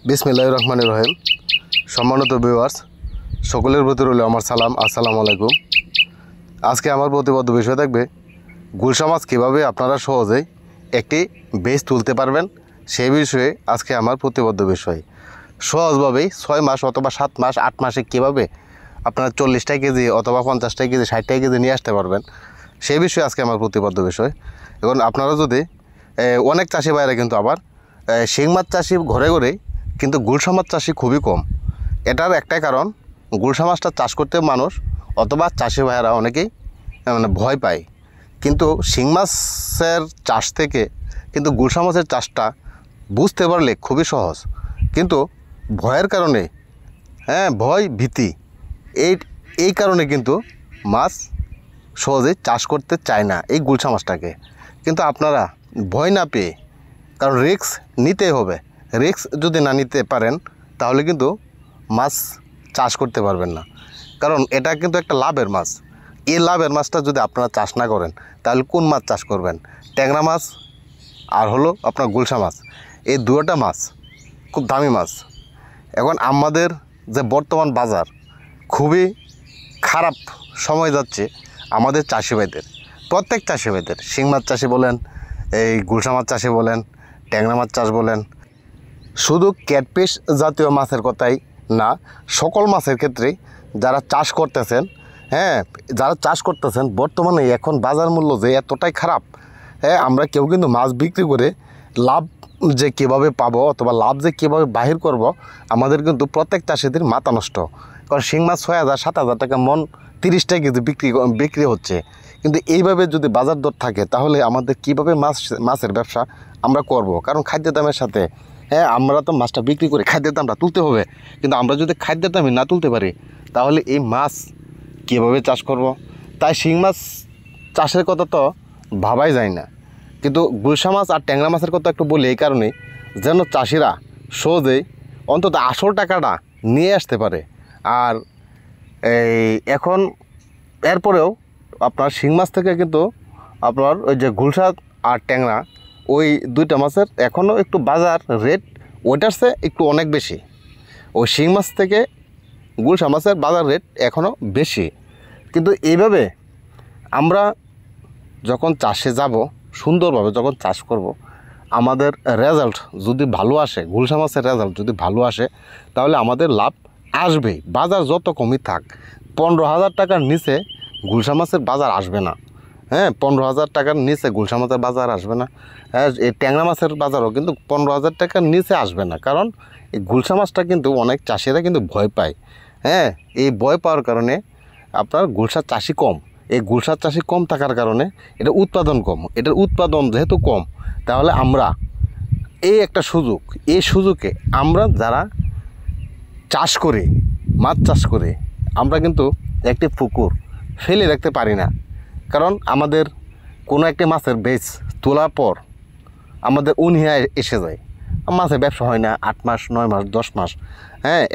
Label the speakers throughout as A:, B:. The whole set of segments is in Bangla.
A: বিসমিল্লাহির রহমানির রহিম। সম্মানিত ভিউয়ার্স, সকলের প্রতি রইল আমার সালাম। আসসালামু আলাইকুম। আজকে আমার প্রতিবদ্ধ বিষয় থাকবে গুলশা মাছ কীভাবে আপনারা সহজেই একটি বেচ তুলতে পারবেন সেই বিষয়ে আজকে আমার প্রতিবদ্ধ বিষয়। সহজভাবেই 6 মাস অথবা 7 মাস 8 মাসে কীভাবে আপনারা 40টা কেজি অথবা 50টা কেজি 60টা কেজি নিয়ে আসতে পারবেন সেই বিষয়ে আজকে আমার প্রতিবদ্ধ বিষয়। এখন আপনারা যদি অনেক চাষি ভাইরা কিন্তু আবার শিং মাছ চাষি ঘরে ঘরে কিন্তু গুলশা মাছ চাষি খুবই কম। এটার একটাই কারণ, গুলশা মাছটা চাষ করতে মানুষ অথবা চাষি ভাইয়েরা অনেকেই ভয় পায়। কিন্তু শিং মাছের চাষ থেকে কিন্তু গুলশা মাছের চাষটা বুঝতে পারলে খুবই সহজ, কিন্তু ভয়ের কারণে ভয় ভীতি এই কারণে কিন্তু মাছ সহজে চাষ করতে চায় না এই গুলশা মাছটাকে। কিন্তু আপনারা ভয় না পেয়ে, কারণ রিস্ক নিতেই হবে, রিস্ক যদি না নিতে পারেন তাহলে কিন্তু মাছ চাষ করতে পারবেন না। কারণ এটা কিন্তু একটা লাভের মাছ। এই লাভের মাছটা যদি আপনারা চাষ না করেন তাহলে কোন মাছ চাষ করবেন? ট্যাংরা মাছ আর হলো আপনার গুলশা মাছ, এই দুটো মাছ খুব দামি মাছ। এখন আমাদের যে বর্তমান বাজার খুবই খারাপ সময় যাচ্ছে আমাদের চাষি ভাইদের, প্রত্যেক চাষি ভাইদের, শিং মাছ চাষি বলেন, এই গুলশা মাছ চাষি বলেন, ট্যাংরা মাছ চাষ বলেন, শুধু ক্যাটফিশ জাতীয় মাছের কথাই না, সকল মাছের ক্ষেত্রেই যারা চাষ করতেছেন, যারা চাষ করতেছেন বর্তমানে এখন বাজার মূল্য যে এতটাই খারাপ, আমরা কেউ কিন্তু মাছ বিক্রি করে লাভ যে কীভাবে পাবো অথবা লাভ যে কীভাবে বাহির করব, আমাদের কিন্তু প্রত্যেক চাষিদের মাথা নষ্ট। কারণ শিং মাছ 6,000 7,000 টাকা মন 30টা কেজি বিক্রি হচ্ছে। কিন্তু এইভাবে যদি বাজার দর থাকে তাহলে আমাদের কীভাবে মাছের ব্যবসা আমরা করব? কারণ খাদ্যের দামের সাথে আমরা তো মাছটা বিক্রি করে খাদ্যের দামটা তুলতে হবে, কিন্তু আমরা যদি খাদ্যের দামে না তুলতে পারি তাহলে এই মাছ কীভাবে চাষ করব? তাই শিং মাছ চাষের কথা তো ভাবাই যায় না। কিন্তু গুলশা মাছ আর ট্যাংরা মাছের কথা একটু বলি এই কারণে, যেন চাষিরা সহজেই অন্তত আসল টাকাটা নিয়ে আসতে পারে। আর এখন এরপরেও আপনার শিং মাছ থেকে কিন্তু আপনার ওই যে গুলশা আর ট্যাংরা, ওই দুইটা মাছের এখনও একটু বাজার রেট ওইটার চেয়ে একটু অনেক বেশি। ওই শিং মাছ থেকে গুলশা মাছের বাজার রেট এখনও বেশি। কিন্তু এইভাবে আমরা যখন চাষে যাব, সুন্দরভাবে যখন চাষ করব, আমাদের রেজাল্ট যদি ভালো আসে, গুলশা মাছের রেজাল্ট যদি ভালো আসে তাহলে আমাদের লাভ আসবেই। বাজার যত কমই থাক, 15,000 টাকার নিচে গুলশা মাছের বাজার আসবে না। 15,000 টাকার নিচে গুলশা মাছের বাজার আসবে না। এই ট্যাংরা মাছের বাজারও কিন্তু 15,000 টাকার নিচে আসবে না। কারণ এই গুলশা মাছটা কিন্তু অনেক চাষিরা কিন্তু ভয় পায়। এই ভয় পাওয়ার কারণে আপনার গুলশার চাষি কম। এই গুলশার চাষি কম থাকার কারণে এটা উৎপাদন কম। এটার উৎপাদন যেহেতু কম, তাহলে আমরা এই একটা সুযোগ, এই সুযোগে আমরা যারা চাষ করে, মাছ চাষ করে, আমরা কিন্তু একটি পুকুর ফেলে রাখতে পারি না। কারণ আমাদের কোনো একটি মাছের বেচ তোলার পর আমাদের উনিহায় এসে যায়, মাছের ব্যবসা হয় না 8 মাস 9 মাস 10 মাস।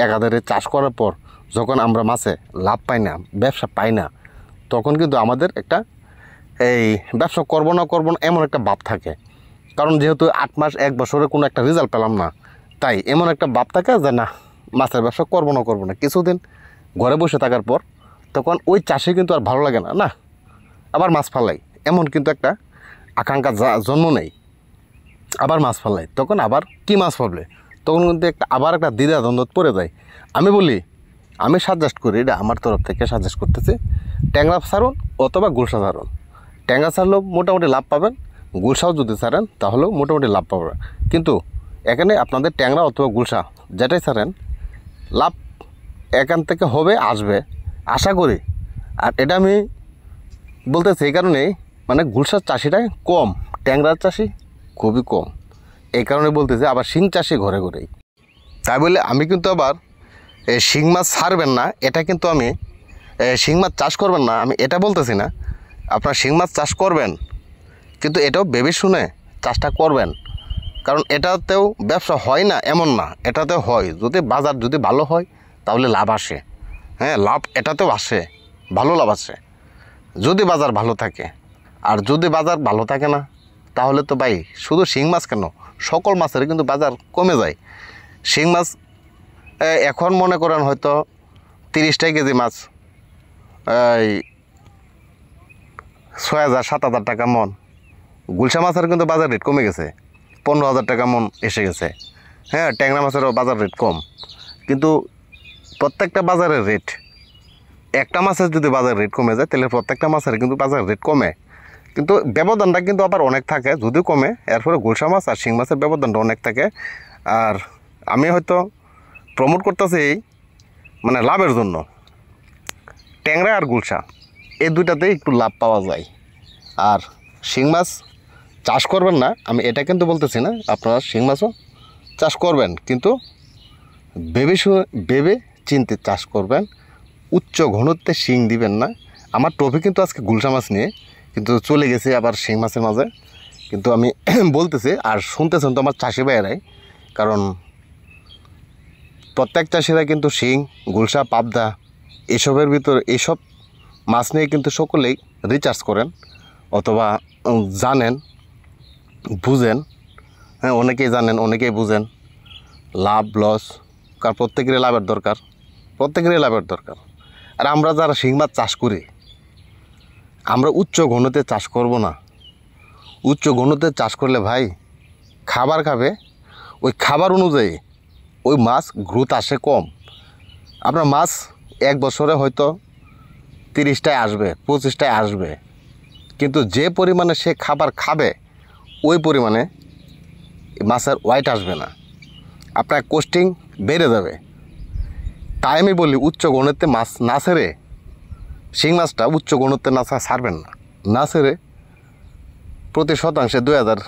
A: একাধারে চাষ করার পর যখন আমরা মাছে লাভ পাই না, ব্যবসা পাই না, তখন কিন্তু আমাদের একটা এই ব্যবসা করবো না এমন একটা ভাব থাকে। কারণ যেহেতু 8 মাস 1 বছরে কোনো একটা রেজাল্ট পেলাম না, তাই এমন একটা ভাব থাকে যে না, মাছের ব্যবসা করবো না। কিছুদিন ঘরে বসে থাকার পর তখন ওই চাষে কিন্তু আর ভালো লাগে না, আবার মাছ ফালাই, এমন কিন্তু একটা আকাঙ্ক্ষা জন্ম নেই, আবার মাছ ফালাই, তখন আবার কি মাছ পাবলে, তখন কিন্তু আবার একটা দ্বিধাদ্বন্দ্ব পড়ে যায়। আমি সাজেস্ট করি, এটা আমার তরফ থেকে সাজেস্ট করতেছি, ট্যাংরা ছাড়ুন অথবা গুলশা ছাড়ুন। ট্যাংরা ছাড়লেও মোটামুটি লাভ পাবেন, গুলশাও যদি ছাড়েন তাহলেও মোটামুটি লাভ পাবেন। কিন্তু এখানে আপনাদের ট্যাংরা অথবা গুলশা যেটাই ছাড়েন, লাভ এখান থেকে আসবে আশা করি। আর এটা আমি বলতেছি এই কারণেই, মানে গুলশার চাষিটাই কম, ট্যাংরার চাষি খুবই কম, এই কারণে বলতেছি। আবার শিং চাষি ঘরে ঘরেই, তাই বলে আমি কিন্তু আবার শিং মাছ ছাড়বেন না, এটা কিন্তু আমি শিং মাছ চাষ করবেন না আমি এটা বলতেছি না। আপনার শিং মাছ চাষ করবেন, কিন্তু এটাও ভেবে শুনে চাষটা করবেন। কারণ এটাতেও ব্যবসা হয় না এমন না, এটাতেও হয়। যদি বাজার যদি ভালো হয় তাহলে লাভ আসে, লাভ এটাতেও আসে, ভালো লাভ আসে যদি বাজার ভালো থাকে। আর যদি বাজার ভালো থাকে না তাহলে তো ভাই শুধু শিং মাছ কেন, সকল মাছের কিন্তু বাজার কমে যায়। শিং মাছ এখন মনে করেন হয়তো 30 কেজি মাছ এই 6,000-7,000 টাকা মন। গুলশা মাছের কিন্তু বাজার রেট কমে গেছে, 15,000 টাকা মন এসে গেছে। হ্যাঁ, ট্যাংরা মাছেরও বাজার রেট কম, কিন্তু প্রত্যেকটা বাজারের রেট, একটা মাছের যদি বাজার রেট কমে যায় তাহলে প্রত্যেকটা মাছের কিন্তু বাজার রেট কমে, কিন্তু ব্যবধানটা কিন্তু আবার অনেক থাকে, যদিও কমে। এরপরে গুলশা মাছ আর শিং মাছের ব্যবধানটা অনেক থাকে। আর আমি হয়তো প্রমোট করতেছি মানে লাভের জন্য, ট্যাংরা আর গুলশা এই দুইটাতেই একটু লাভ পাওয়া যায়। আর শিং মাছ চাষ করবেন না আমি এটা কিন্তু বলতেছি না, আপনারা শিং মাছও চাষ করবেন, কিন্তু ভেবে চিন্তে চাষ করবেন। উচ্চ ঘনত্বে শিং দিবেন না। আমার টপিক কিন্তু আজকে গুলশা মাছ নিয়ে, কিন্তু চলে গেছে আবার শিং মাছের মাঝে, কিন্তু আমি বলতেছি আর শুনতেছেন তো আমার চাষি ভাইয়েরাই, কারণ প্রত্যেক চাষিরা কিন্তু শিং, গুলশা, পাবদা এসবের ভিতর এইসব মাছ নিয়ে কিন্তু সকলেই রিচার্জ করেন অথবা জানেন, বুঝেন। হ্যাঁ, অনেকেই জানেন, অনেকেই বুঝেন লাভ লস, কারণ প্রত্যেকেরই লাভের দরকার। আর আমরা যারা শিং মাছ চাষ করি, আমরা উচ্চ ঘনতে চাষ করব না। উচ্চ ঘনতে চাষ করলে ভাই খাবার খাবে, ওই খাবার অনুযায়ী ওই মাছ গ্রোথ আসে কম। আপনার মাছ এক বছরে হয়তো 30টায় আসবে, 25টায় আসবে, কিন্তু যে পরিমাণে সে খাবার খাবে ওই পরিমাণে মাছের ওয়েট আসবে না, আপনার কস্টিং বেড়ে যাবে। তাই আমি বলি উচ্চ ঘনত্বে মাছ না ছেড়ে, শিং মাছটা উচ্চ ঘনত্বে না ছাড়বেন না ছেড়ে প্রতি শতাংশে 2,000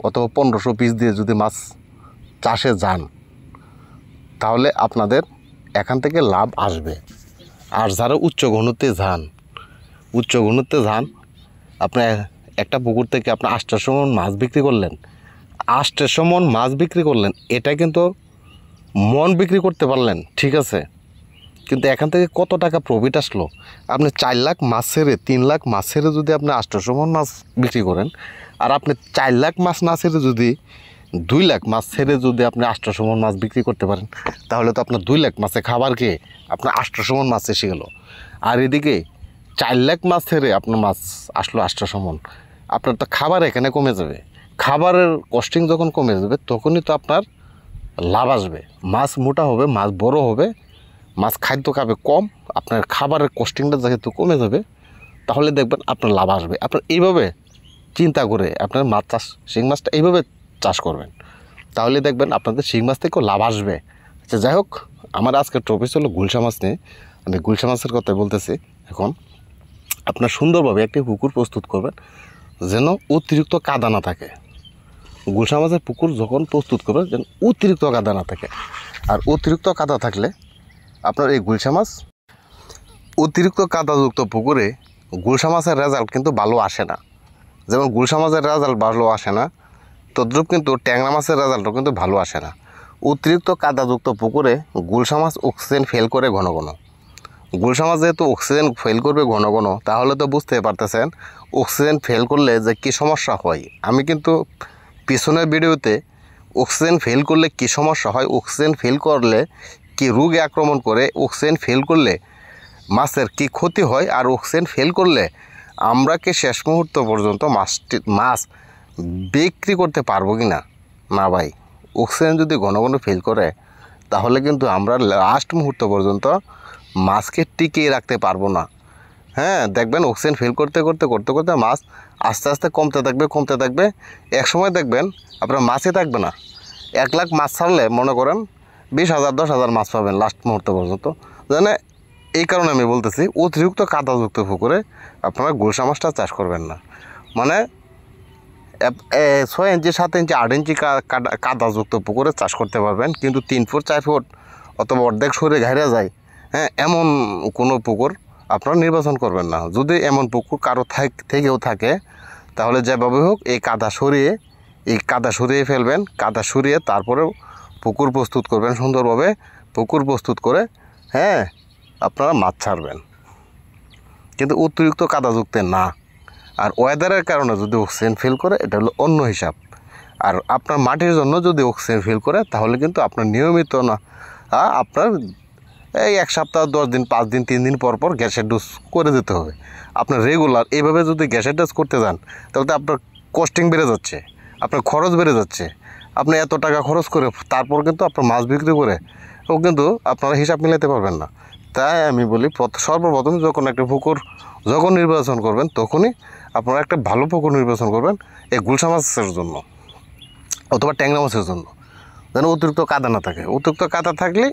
A: অথবা 1,500 পিস দিয়ে যদি মাছ চাষে যান তাহলে আপনাদের এখান থেকে লাভ আসবে। আর যারা উচ্চ ঘনত্বে যান, আপনার একটা পুকুর থেকে আপনি 800 মণ মাছ বিক্রি করলেন, 800 মণ মাছ বিক্রি করলেন, এটা কিন্তু মন বিক্রি করতে পারলেন, ঠিক আছে, কিন্তু এখান থেকে কত টাকা প্রফিট আসলো? আপনি 4 লাখ মাছ ছেড়ে 3 লাখ মাছ ছেড়ে যদি আপনি 800 মণ মাছ বিক্রি করেন, আর আপনি 4 লাখ মাছ না ছেড়ে যদি 2 লাখ মাছ ছেড়ে যদি আপনি 800 মণ মাছ বিক্রি করতে পারেন, তাহলে তো আপনার 2 লাখ মাছে খাবার খেয়ে আপনার 800 মণ মাছ এসে গেল। আর এদিকে 4 লাখ মাছ ছেড়ে আপনার মাছ আসলো 800 মণ, আপনার তো খাবার এখানে কমে যাবে। খাবারের কস্টিং যখন কমে যাবে তখনই তো আপনার লাভ আসবে, মাছ মোটা হবে, মাছ বড় হবে, মাছ খাদ্য খাবে কম, আপনার খাবারের কস্টিংটা যেহেতু কমে যাবে, তাহলে দেখবেন আপনার লাভ আসবে। আপনার এইভাবে চিন্তা করে আপনার মাছ চাষ, শিং মাছটা এইভাবে চাষ করবেন, তাহলে দেখবেন আপনাদের শিং মাছ থেকেও লাভ আসবে। আচ্ছা, যাই হোক, আমার আজকের টপিক হলো গুলশা মাছ নিয়ে। আমি গুলশা মাছের কথা বলতেছি। এখন আপনার সুন্দরভাবে একটি পুকুর প্রস্তুত করবেন যেন অতিরিক্ত কাদা না থাকে। গুলশা মাছের পুকুর যখন প্রস্তুত করবেন যেন অতিরিক্ত কাদা না থাকে। আর অতিরিক্ত কাদা থাকলে আপনার এই গুলশা মাছ, অতিরিক্ত কাদাযুক্ত পুকুরে গুলশা মাছের রেজাল্ট কিন্তু ভালো আসে না। যেমন গুলশা মাছের রেজাল্ট ভালো আসে না, তদ্রূপ কিন্তু ট্যাংরা মাছের রেজাল্টও কিন্তু ভালো আসে না। অতিরিক্ত কাদাযুক্ত পুকুরে গুলশা মাছ অক্সিজেন ফেল করে ঘন ঘন। গুলশা মাছ যেহেতু অক্সিজেন ফেল করবে ঘন ঘন, তাহলে তো বুঝতে পারতেছেন অক্সিজেন ফেল করলে যে কী সমস্যা হয়। আমি কিন্তু পিছনের ভিডিওতে অক্সিজেন ফেল করলে কী সমস্যা হয়, অক্সিজেন ফেল করলে কী রোগে আক্রমণ করে, অক্সিজেন ফেল করলে মাছের কী ক্ষতি হয়, আর অক্সিজেন ফেল করলে আমরা কি শেষ মুহূর্ত পর্যন্ত মাছ বিক্রি করতে পারবো কি না। না ভাই, অক্সিজেন যদি ঘন ঘন ফেল করে তাহলে কিন্তু আমরা লাস্ট মুহূর্ত পর্যন্ত মাছকে টিকিয়ে রাখতে পারবো না। হ্যাঁ, দেখবেন অক্সিজেন ফেল করতে করতে মাছ আস্তে আস্তে কমতে থাকবে। এক সময় দেখবেন আপনার মাছই থাকবে না। 1 লাখ মাছ ছাড়লে মনে করেন 20,000 10,000 মাছ পাবেন লাস্ট মুহূর্ত পর্যন্ত। জানে এই কারণে আমি বলতেছি অতিরিক্ত কাদাযুক্ত পুকুরে আপনারা গুলশা মাছটা চাষ করবেন না। মানে 6 ইঞ্চি 7 ইঞ্চি 8 ইঞ্চি কাদাযুক্ত পুকুরে চাষ করতে পারবেন, কিন্তু 3 ফুট 4 ফুট অথবা অর্ধেক সরে ঘেরা যায়, হ্যাঁ, এমন কোনো পুকুর আপনারা নির্বাচন করবেন না। যদি এমন পুকুর কারো থেকেও থাকে তাহলে যেভাবে হোক এই কাদা সরিয়ে ফেলবেন। কাদা সরিয়ে তারপরেও পুকুর প্রস্তুত করবেন সুন্দরভাবে। পুকুর প্রস্তুত করে হ্যাঁ আপনারা মাছ ছাড়বেন, কিন্তু অতিরিক্ত কাদাযুক্ত না। আর ওয়েদারের কারণে যদি অক্সিজেন ফেল করে এটা হলো অন্য হিসাব। আর আপনার মাটির জন্য যদি অক্সিজেন ফিল করে তাহলে কিন্তু আপনার নিয়মিত না আপনার এই 1 সপ্তাহ 10 দিন 5 দিন 3 দিন পর পর গ্যাসের ডোজ করে দিতে হবে। আপনার রেগুলার এইভাবে যদি গ্যাসের ডোজ করতে যান তাহলে তো আপনার কস্টিং বেড়ে যাচ্ছে, আপনার খরচ বেড়ে যাচ্ছে। আপনি এত টাকা খরচ করে তারপর কিন্তু আপনার মাছ বিক্রি করে ও কিন্তু আপনারা হিসাব মিলাতে পারবেন না। তাই আমি বলি সর্বপ্রথম যখন একটা পুকুর যখন নির্বাচন করবেন তখনই আপনারা একটা ভালো পুকুর নির্বাচন করবেন এই গুলশা মাছের জন্য অথবা ট্যাংরা মাছের জন্য, যেন অতিরিক্ত কাদা না থাকে। অতিরিক্ত কাদা থাকলে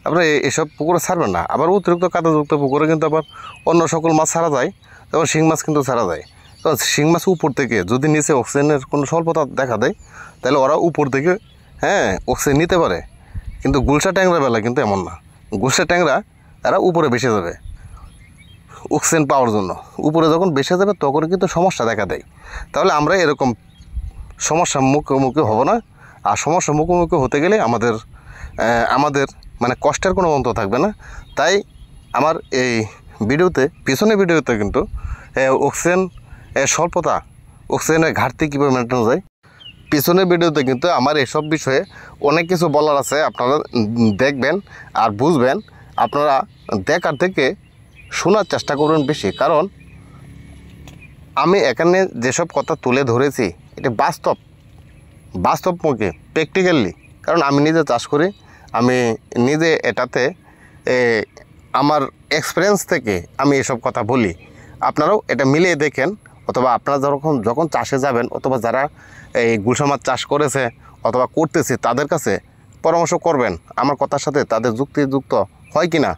A: আপনার এসব পুকুরে ছাড়বেন না। আবার অতিরিক্ত কাদাযুক্ত পুকুরে কিন্তু আবার অন্য সকল মাছ ছাড়া যায়, যেমন শিং মাছ কিন্তু ছাড়া যায়। কারণ শিং মাছ উপর থেকে যদি নিচে অক্সিজেনের কোনো স্বল্পতা দেখা দেয় তাহলে ওরা উপর থেকে অক্সিজেন নিতে পারে, কিন্তু গুলশা ট্যাংরা বেলা কিন্তু এমন না। গুলশা ট্যাংরা তারা উপরে বেসে যাবে অক্সিজেন পাওয়ার জন্য, উপরে যখন বেসে যাবে তখন কিন্তু সমস্যা দেখা দেয়। তাহলে আমরা এরকম সমস্যার মুখোমুখি হব না। আর সমস্যার মুখোমুখি হতে গেলে আমাদের মানে কষ্টের কোনো অন্ত থাকবে না। তাই আমার এই পিছনের ভিডিওতে কিন্তু অক্সিজেন স্বল্পতা, অক্সিজেনের ঘাটতি কীভাবে মেটানো যায়, পিছনের ভিডিওতে কিন্তু আমার এসব বিষয়ে অনেক কিছু বলার আছে। আপনারা দেখবেন আর বুঝবেন। আপনারা দেখার থেকে শোনার চেষ্টা করবেন বেশি, কারণ আমি এখানে যেসব কথা তুলে ধরেছি এটা বাস্তবমুখী প্র্যাকটিক্যালি। কারণ আমি নিজে চাষ করি, আমি নিজে এটাতে আমার এক্সপিরিয়েন্স থেকে আমি এসব কথা বলি। আপনারাও এটা মিলিয়ে দেখেন, অথবা আপনারা যখন চাষে যাবেন অথবা যারা এই গুলশা মাছ চাষ করেছে অথবা করতেছে তাদের কাছে পরামর্শ করবেন আমার কথার সাথে তাদের যুক্ত হয় কি না।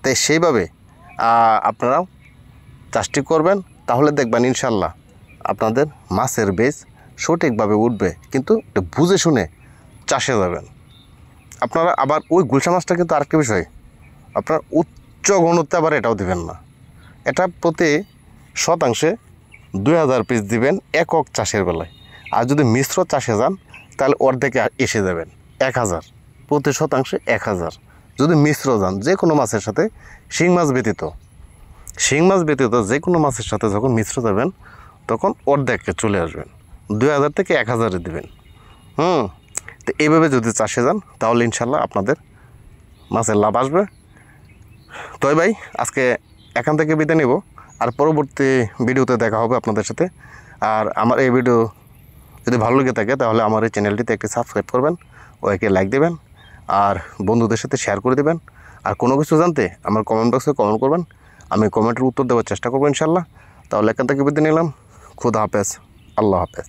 A: তাই সেইভাবে আপনারাও চাষটি করবেন, তাহলে দেখবেন ইনশাল্লাহ আপনাদের মাছের বেচ সঠিকভাবে উঠবে। কিন্তু বুঝে শুনে চাষে যাবেন আপনারা। আবার ওই গুলশা মাছটা কিন্তু আরেকটা বিষয়, আপনার উচ্চ ঘনত্বে আবার এটাও দিবেন না। এটা প্রতি শতাংশে 2000 পিস দিবেন একক চাষের বেলায়। আর যদি মিশ্র চাষে যান তাহলে অর্ধেকে এসে যাবেন 1000, প্রতি শতাংশে 1000। যদি মিশ্র যান যে কোনো মাছের সাথে, শিং মাছ ব্যতীত যে কোনো মাছের সাথে যখন মিশ্র যাবেন তখন অর্ধেকে চলে আসবেন, 2000 থেকে 1000 দিবেন। তো এইভাবে যদি চাষে যান তাহলে ইনশাল্লাহ আপনাদের মাছের লাভ আসবে। তবে ভাই আজকে এখান থেকে বিদায় নেব, আর পরবর্তী ভিডিওতে দেখা হবে আপনাদের সাথে। আর আমার এই ভিডিও যদি ভালো লেগে থাকে তাহলে আমার এই চ্যানেলটিতে একটি সাবস্ক্রাইব করবেন ও একে লাইক দেবেন আর বন্ধুদের সাথে শেয়ার করে দেবেন। আর কোনো কিছু জানতে আমার কমেন্ট বক্সে কমেন্ট করবেন, আমি কমেন্টের উত্তর দেওয়ার চেষ্টা করবো ইনশাল্লাহ। তাহলে এখান থেকে বিদায় নিলাম। খুদা হাফেজ, আল্লাহ হাফেজ।